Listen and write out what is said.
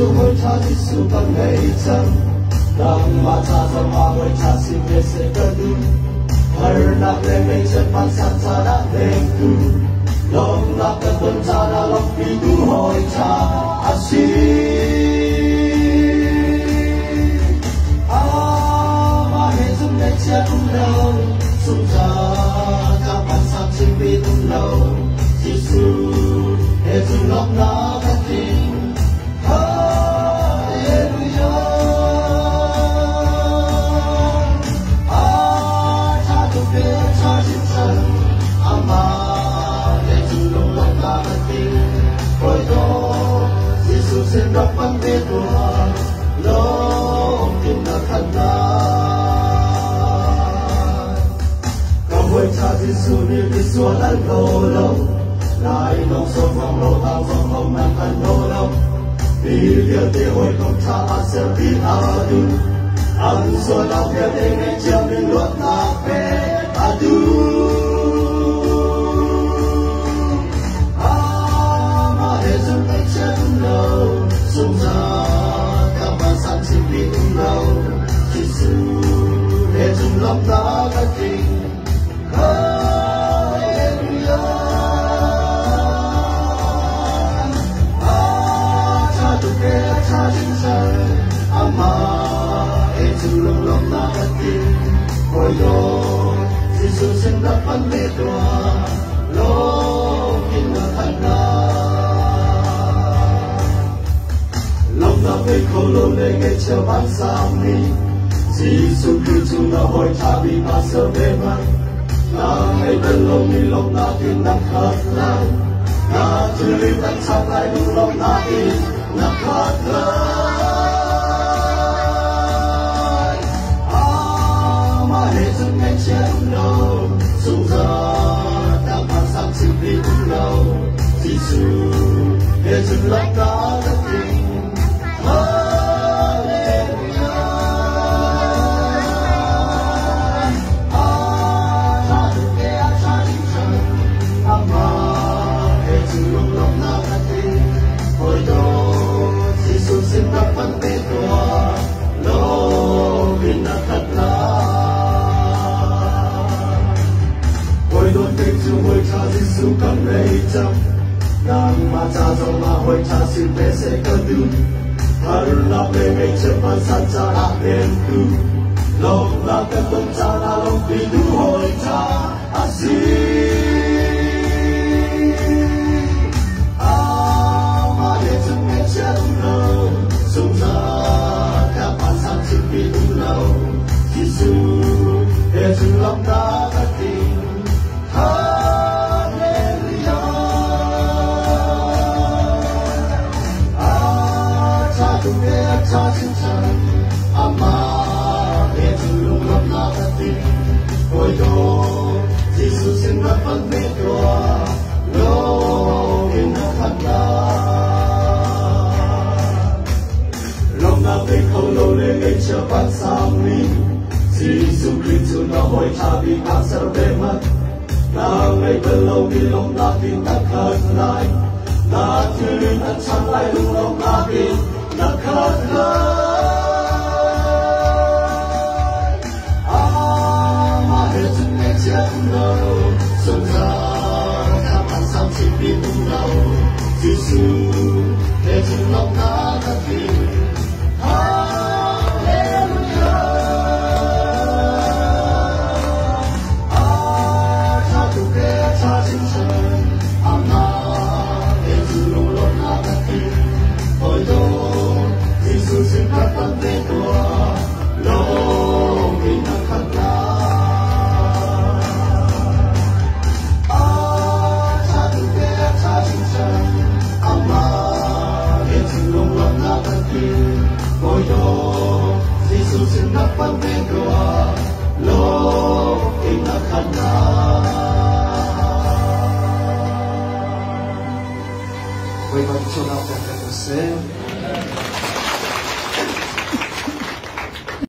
就会差几数个内证，当马查着马会差心也是个度，而那内内证马山查那内度，龙那个东查那龙比度会差阿西，啊马黑中内切不漏，苏查卡班山心比不漏，技术黑中龙那个定。Sen đọc văn viết của lâu tìm là khăn Không quên cha Giêsu như đi xuống lăn lô lâu lại nông sông vòng lô tao vòng hồng nàng khăn lô lâu đi việc đi hồi không cha ăn sẽ đi adu ăn xua lòng việc đi ngày chiều mình luận ta về adu Sung ra các bạn sáng chim đi cùng nhau Giêsu để trong lòng ta các tình Hallelujah cha tu kê cha chính trời Ama để trong lòng ta các tình Hồi đó Giêsu xin đắp văn lễ tòa Lô kinh là thành lòng ta về khổ lô để nghe chờ bán sang đi Giêsu Christ chúng ta hỏi cha bị ta sợ về mặt là ngày bên lòng đi lòng ta tin nặng khát lại là chưa đi tận sang lại đúng lòng ta tin nặng khát lại mà để chúng nghe chém đâu sung ra ta bán sang xin đi cùng nhau Giêsu để chúng lòng ta đất tình Giêsu cầm lấy trong nàng mà cha trong mà hồi cha xin về sẽ cơ tư Hãy là về ngày trước mà san cha đã đền cứu lòng là cái tâm cha là lòng vì đủ hồi cha à xin mà để chúng nghe chết lâu sống ra các bạn san xin vì đủ lâu Giêsu để chúng lòng ta các tình cha chính trời ama để chúng lòng lòng ta thật tin hồi đó Giêsu xin đắp văn lễ tòa lô in là khăn lòng ta về khâu lô lê ngày chờ bán sang đi Giêsu Christ chúng ta hỏi cha bị ta sợ về mất là ngày bên lâu đi lòng ta tin ta khát lại là chưa đến ăn sáng lại lúc lòng ta tin nặng khát lại mà để chúng nghe chết đâu sống ra các bạn sáng xin đi cùng nhau Giêsu để chúng lòng ta thật tin Hallelujah cha tu kê cha chính trời ama để chúng lòng ta thật tin hồi đó Giêsu xin đắp văn lễ tòa lô kinh là khăn cha tu kê cha chính trời ama để chúng lòng lòng ta thật tin hồi đó Giêsu xin đắp văn lễ tòa lô kinh là khăn Quay vào chỗ nào cần phải xem